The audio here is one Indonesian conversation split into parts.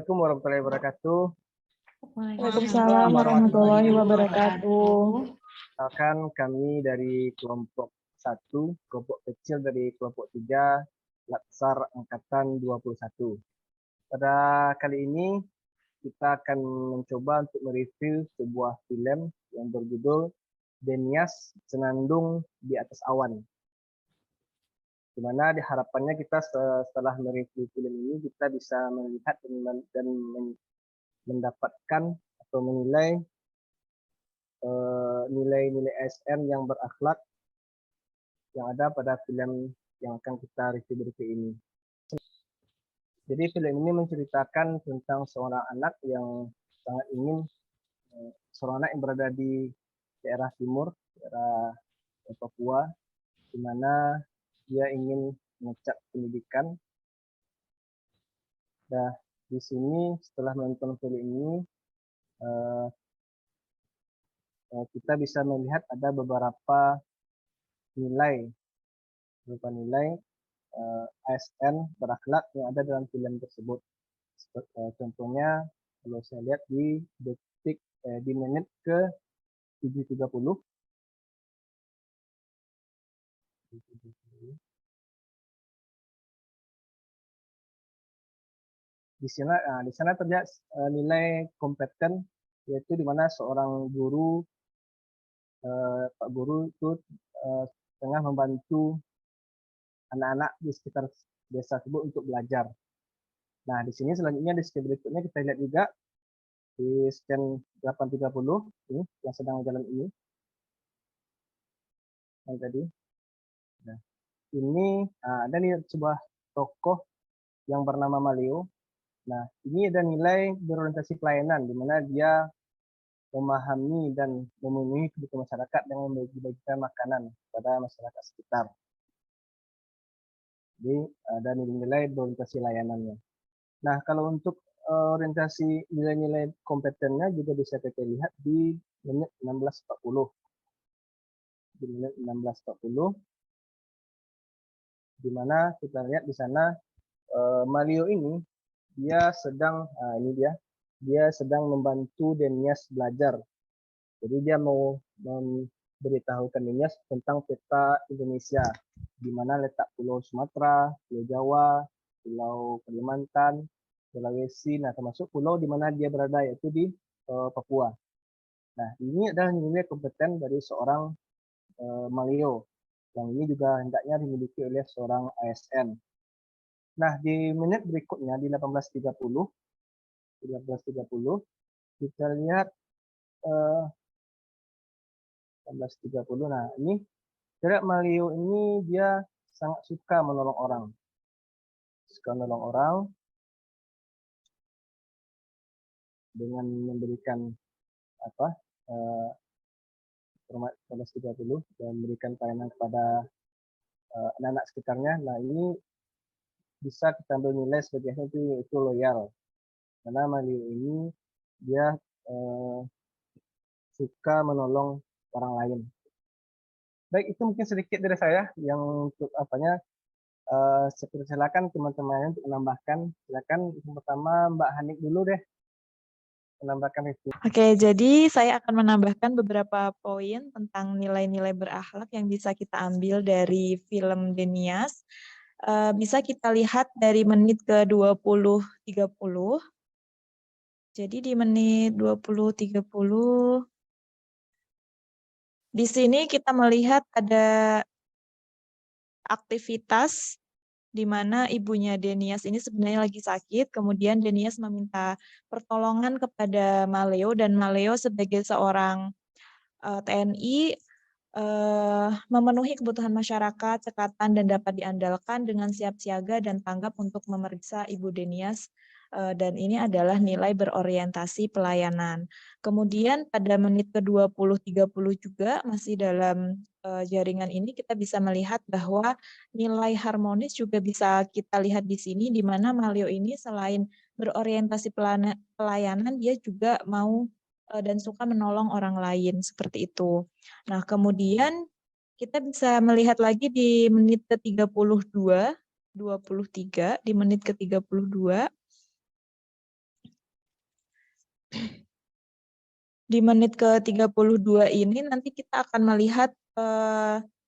Assalamualaikum warahmatullahi wabarakatuh. Waalaikumsalam warahmatullahi wabarakatuh. Akan kami dari kelompok 1, kelompok kecil dari kelompok 3, Latsar Angkatan 21. Pada kali ini kita akan mencoba untuk mereview sebuah film yang berjudul Denias Senandung di Atas Awan. Di mana harapannya kita setelah mereview film ini kita bisa melihat dan mendapatkan atau menilai nilai-nilai ASN yang berakhlak yang ada pada film yang akan kita review berikut ini. Jadi film ini menceritakan tentang seorang anak yang sangat ingin, seorang anak yang berada di daerah timur, daerah Papua, di mana dia ingin mengecap pendidikan. Nah, di sini setelah menonton film ini, kita bisa melihat ada beberapa nilai ASN berakhlak yang ada dalam film tersebut. Contohnya kalau saya lihat di menit ke 7.30 di sana terlihat nilai kompeten, yaitu di mana seorang guru, Pak Guru itu tengah membantu anak-anak di sekitar desa tersebut untuk belajar. Nah, di sini selanjutnya di scan berikutnya kita lihat juga di scan 8.30 ini yang sedang jalan ini. Yang tadi. Nah, ini ada nih sebuah tokoh yang bernama Maleo. Nah, ini ada nilai berorientasi pelayanan di mana dia memahami dan memenuhi kebutuhan masyarakat dengan membagi-bagikan makanan kepada masyarakat sekitar. Jadi ada nilai-nilai berorientasi layanannya. Nah, kalau untuk orientasi nilai-nilai kompetennya juga bisa kita lihat di menit 16.40. Di menit 16.40, di mana kita lihat di sana Maleo ini dia sedang sedang membantu Denias belajar. Jadi dia mau memberitahukan Denias tentang peta Indonesia, di mana letak Pulau Sumatera, Pulau Jawa, Pulau Kalimantan, Sulawesi, nah termasuk pulau di mana dia berada, yaitu di Papua. Nah, ini adalah nilai kompeten dari seorang Maleo, yang ini juga hendaknya dimiliki oleh seorang ASN. Nah, di menit berikutnya di 18.30 kita lihat 18.30. Nah, ini Gerak Maleo ini dia sangat suka menolong orang. Suka menolong orang dengan memberikan 18.30 dan memberikan pelayanan kepada anak-anak sekitarnya. Nah, ini bisa kita ambil nilai sebagai itu loyal. Karena Maleo ini dia suka menolong orang lain. Baik, itu mungkin sedikit dari saya yang untuk silakan teman-teman untuk menambahkan. Silakan yang pertama Mbak Hanik dulu deh menambahkan itu. Oke, jadi saya akan menambahkan beberapa poin tentang nilai-nilai berakhlak yang bisa kita ambil dari film Denias. Bisa kita lihat dari menit ke 20.30. Jadi di menit 20.30 di sini kita melihat ada aktivitas di mana ibunya Denias ini sebenarnya lagi sakit, kemudian Denias meminta pertolongan kepada Maleo, dan Maleo sebagai seorang TNI memenuhi kebutuhan masyarakat, cekatan, dan dapat diandalkan dengan siap siaga dan tanggap untuk memeriksa ibu Denias, dan ini adalah nilai berorientasi pelayanan. Kemudian pada menit ke 20.30 juga masih dalam jaringan ini kita bisa melihat bahwa nilai harmonis juga bisa kita lihat di sini, di mana Maleo ini selain berorientasi pelayanan, dia juga mau dan suka menolong orang lain, seperti itu. Nah, kemudian kita bisa melihat lagi di menit ke 32, 23, di menit ke 32, Di menit ke-32 ini nanti kita akan melihat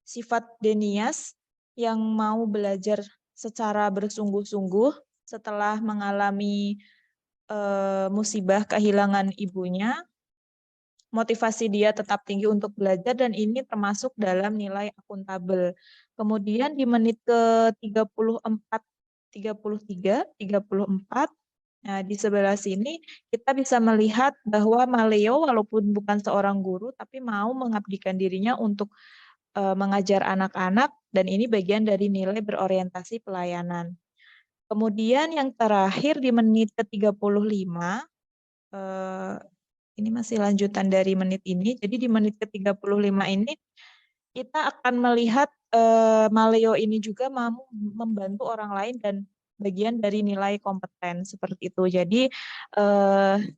sifat Denias yang mau belajar secara bersungguh-sungguh setelah mengalami musibah kehilangan ibunya. Motivasi dia tetap tinggi untuk belajar dan ini termasuk dalam nilai akuntabel. Kemudian di menit ke-34, 33, 34, nah di sebelah sini kita bisa melihat bahwa Maleo walaupun bukan seorang guru tapi mau mengabdikan dirinya untuk mengajar anak-anak dan ini bagian dari nilai berorientasi pelayanan. Kemudian yang terakhir di menit ke-35, ini masih lanjutan dari menit ini. Jadi di menit ke-35 ini kita akan melihat Maleo ini juga mampu membantu orang lain dan bagian dari nilai kompeten seperti itu. Jadi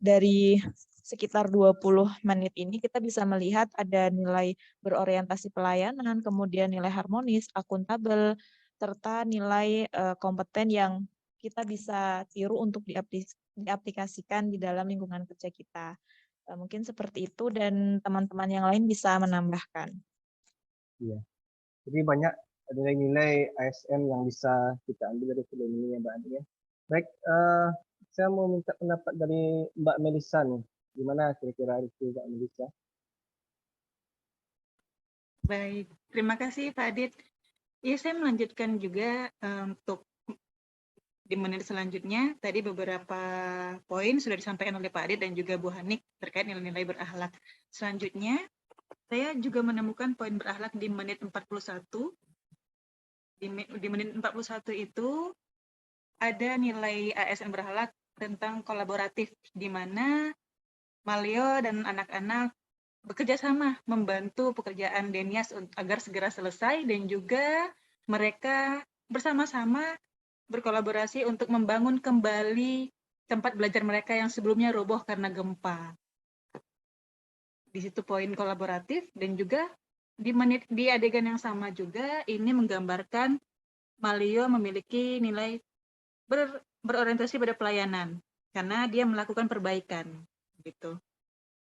dari sekitar 20 menit ini kita bisa melihat ada nilai berorientasi pelayanan, kemudian nilai harmonis, akuntabel, serta nilai kompeten yang kita bisa tiru untuk diaplikasikan di dalam lingkungan kerja kita. Mungkin seperti itu dan teman-teman yang lain bisa menambahkan. Iya. Jadi banyak nilai-nilai ASN yang bisa kita ambil dari film ini ya Mbak Andi ya. Baik, saya mau minta pendapat dari Mbak Melisa nih. Gimana kira-kira itu Mbak Melisa? Baik, terima kasih Pak Adit. Ya, saya melanjutkan juga untuk di menit selanjutnya. Tadi beberapa poin sudah disampaikan oleh Pak Adit dan juga Bu Hanik terkait nilai-nilai berakhlak. Selanjutnya, saya juga menemukan poin berakhlak di menit 41. Di menit 41 itu ada nilai ASN berakhlak tentang kolaboratif, di mana Maleo dan anak-anak bekerja sama membantu pekerjaan Denias agar segera selesai dan juga mereka bersama-sama berkolaborasi untuk membangun kembali tempat belajar mereka yang sebelumnya roboh karena gempa. Di situ poin kolaboratif dan juga di adegan yang sama juga ini menggambarkan Malio memiliki nilai berorientasi pada pelayanan karena dia melakukan perbaikan gitu.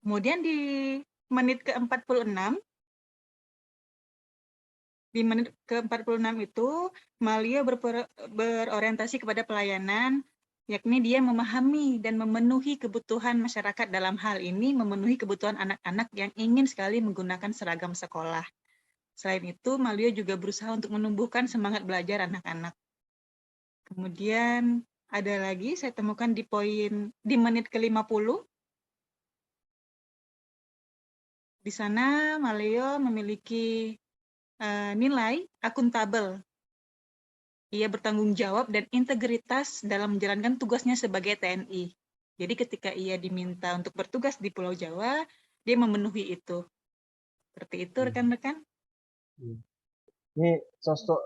Kemudian di menit ke-46 itu Malio berorientasi kepada pelayanan, yakni dia memahami dan memenuhi kebutuhan masyarakat, dalam hal ini memenuhi kebutuhan anak-anak yang ingin sekali menggunakan seragam sekolah. Selain itu, Malio juga berusaha untuk menumbuhkan semangat belajar anak-anak. Kemudian ada lagi saya temukan di menit ke-50. Di sana Malio memiliki nilai akuntabel. Ia bertanggung jawab dan integritas dalam menjalankan tugasnya sebagai TNI. Jadi ketika ia diminta untuk bertugas di Pulau Jawa, dia memenuhi itu. Seperti itu rekan-rekan. Ini sosok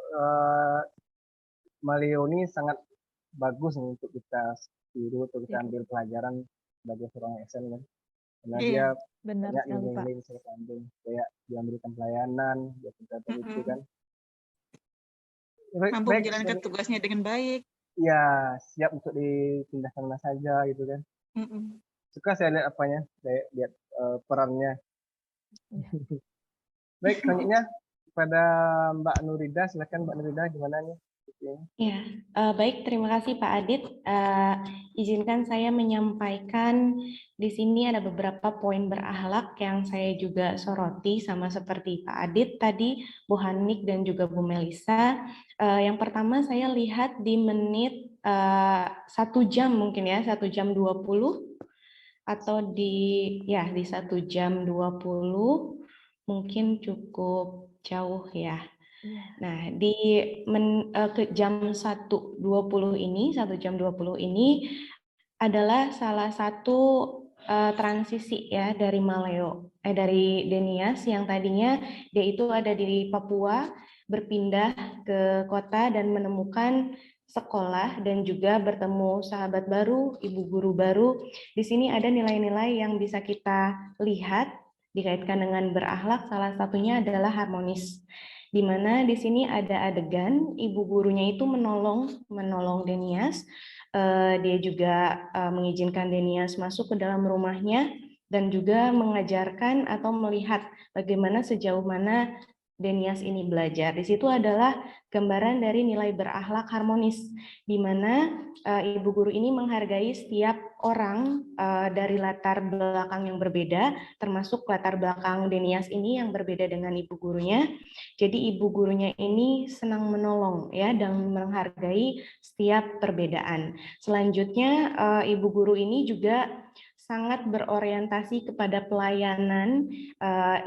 Maleo ini sangat bagus nih untuk kita tiru, untuk kita ambil pelajaran sebagai seorang ASN kan. Karena dia Benar banyak sekali, Pak. nilai-nilai yang bisa ambil, kayak dia memberikan pelayanan, dia tadi itu kan. Mampu menjalankan tugasnya dengan baik. Ya, siap untuk dipindahkan mana saja gitu kan. Suka saya lihat apanya, saya lihat perannya. Baik, selanjutnya kepada Mbak Nurida, silakan Mbak Nurida, gimana nih? Ya, baik, terima kasih Pak Adit. Izinkan saya menyampaikan di sini ada beberapa poin berakhlak yang saya juga soroti sama seperti Pak Adit tadi, Bu Hanik dan juga Bu Melisa. Yang pertama saya lihat di menit 1 jam mungkin ya, 1 jam 20 atau di 1 jam 20 mungkin cukup jauh ya. Nah, di ke jam 1.20 ini, 1 jam 20 ini adalah salah satu transisi ya dari dari Denias yang tadinya dia itu ada di Papua, berpindah ke kota dan menemukan sekolah dan juga bertemu sahabat baru, ibu guru baru. Di sini ada nilai-nilai yang bisa kita lihat dikaitkan dengan berakhlak, salah satunya adalah harmonis. di mana di sini ada adegan ibu gurunya itu menolong Denias. Dia juga mengizinkan Denias masuk ke dalam rumahnya dan juga mengajarkan atau melihat bagaimana sejauh mana Denias ini belajar. Di situ adalah gambaran dari nilai berakhlak harmonis, di mana ibu guru ini menghargai setiap orang dari latar belakang yang berbeda, termasuk latar belakang Denias ini yang berbeda dengan ibu gurunya. Jadi ibu gurunya ini senang menolong ya dan menghargai setiap perbedaan. Selanjutnya ibu guru ini juga sangat berorientasi kepada pelayanan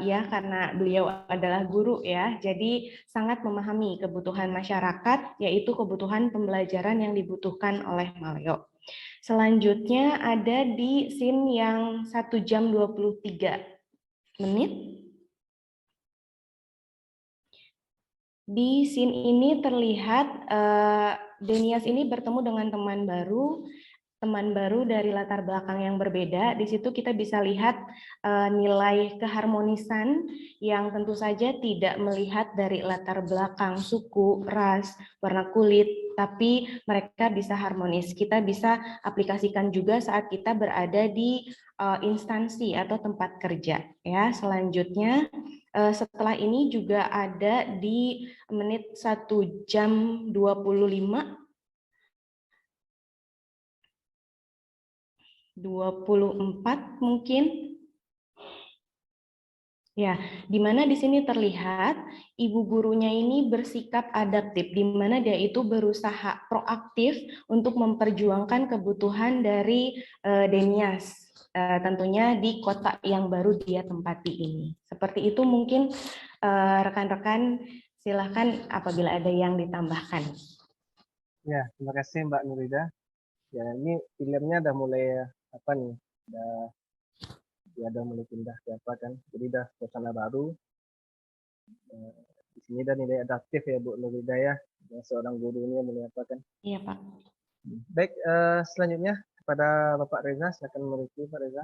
ya karena beliau adalah guru ya. Jadi sangat memahami kebutuhan masyarakat yaitu kebutuhan pembelajaran yang dibutuhkan oleh Maleo. Selanjutnya ada di scene yang 1 jam 23 menit. Di scene ini terlihat Denias ini bertemu dengan teman baru dari latar belakang yang berbeda. Di situ kita bisa lihat nilai keharmonisan yang tentu saja tidak melihat dari latar belakang suku, ras, warna kulit, tapi mereka bisa harmonis. Kita bisa aplikasikan juga saat kita berada di instansi atau tempat kerja. Ya, selanjutnya setelah ini juga ada di menit 1 jam 25 24 mungkin. Ya, di mana di sini terlihat ibu gurunya ini bersikap adaptif, di mana dia itu berusaha proaktif untuk memperjuangkan kebutuhan dari Denias, tentunya di kota yang baru dia tempati ini. Seperti itu mungkin rekan-rekan, silahkan apabila ada yang ditambahkan. Ya, terima kasih Mbak Nurida. Ya, ini filmnya udah mulai apa nih? Udah mulai pindah ke apa kan? Jadi udah suasana baru. Di sini udah nilai adaptif ya Bu Nurida ya. Seorang guru ini mulai apa kan? Iya Pak. Baik, selanjutnya kepada Bapak Reza, silakan mereview Pak Reza.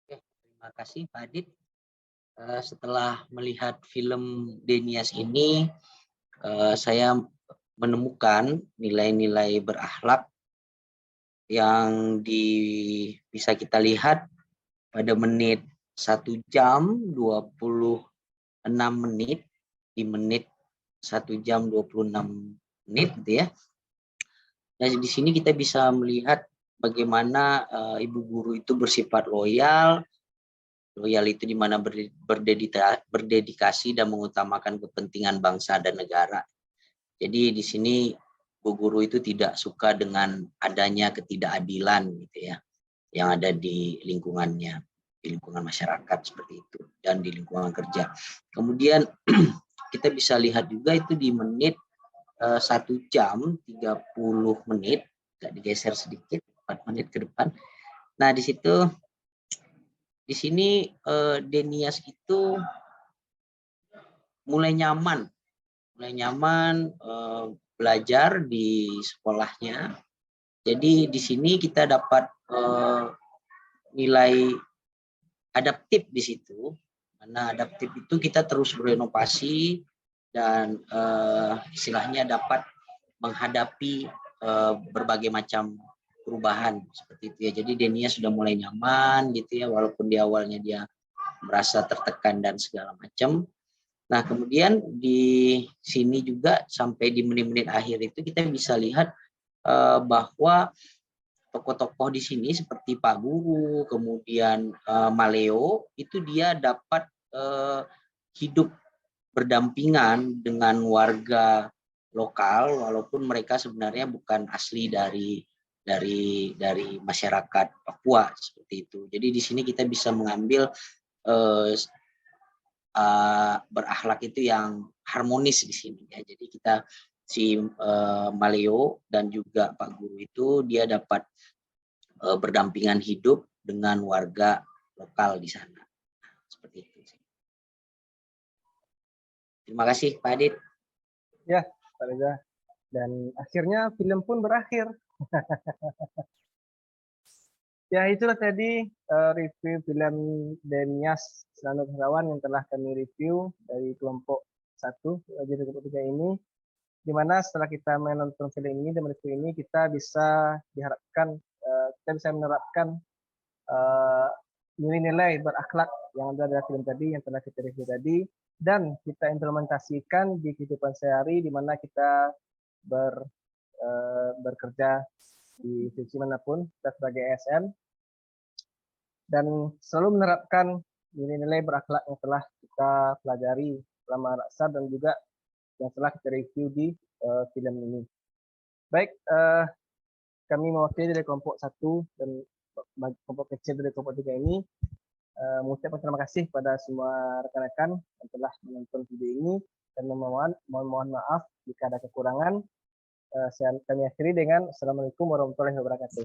Oke, terima kasih Pak Adit. Setelah melihat film Denias ini, saya menemukan nilai-nilai berakhlak yang bisa kita lihat pada menit 1 jam 26 menit, di menit 1 jam 26 menit gitu ya. Nah, di sini kita bisa melihat bagaimana ibu guru itu bersifat loyal. Loyal itu di mana berdedikasi dan mengutamakan kepentingan bangsa dan negara. Jadi di sini Bu Guru itu tidak suka dengan adanya ketidakadilan gitu ya, yang ada di lingkungannya, di lingkungan masyarakat seperti itu, dan di lingkungan kerja. Kemudian kita bisa lihat juga itu di menit 1 jam 30 menit, agak digeser sedikit, 4 menit ke depan. Nah di situ, di sini Denias itu mulai nyaman belajar di sekolahnya. Jadi di sini kita dapat nilai adaptif di situ. Karena adaptif itu kita terus berinovasi dan istilahnya dapat menghadapi berbagai macam perubahan seperti itu ya. Jadi Denias sudah mulai nyaman gitu ya, walaupun di awalnya dia merasa tertekan dan segala macam. Nah, kemudian di sini juga sampai di menit-menit akhir itu kita bisa lihat bahwa tokoh-tokoh di sini seperti Pak Guru, kemudian Maleo, itu dia dapat hidup berdampingan dengan warga lokal, walaupun mereka sebenarnya bukan asli dari masyarakat Papua seperti itu. Jadi di sini kita bisa mengambil berakhlak itu yang harmonis di sini ya. Jadi kita Maleo dan juga Pak Guru itu dia dapat berdampingan hidup dengan warga lokal di sana. Seperti itu. Terima kasih Pak Adit. Ya, Pak Reza. Dan akhirnya film pun berakhir. Ya, itulah tadi review film Denias Selama Kawan yang telah kami review dari kelompok 1 jadi kelompok 3 ini, di mana setelah kita menonton film ini dan review ini kita bisa diharapkan kita bisa menerapkan nilai-nilai berakhlak yang ada dalam film tadi yang telah kita review tadi, dan kita implementasikan di kehidupan sehari di mana kita bekerja di institusi manapun kita sebagai ASN, dan selalu menerapkan nilai-nilai berakhlak yang telah kita pelajari selama Raksa dan juga yang telah kita review di film ini. Baik, kami mewakili dari kelompok 1 dan kelompok kecil dari kelompok 3 ini mengucapkan terima kasih kepada semua rekan-rekan yang telah menonton video ini dan mohon maaf jika ada kekurangan. Kami akhiri dengan Assalamualaikum warahmatullahi wabarakatuh.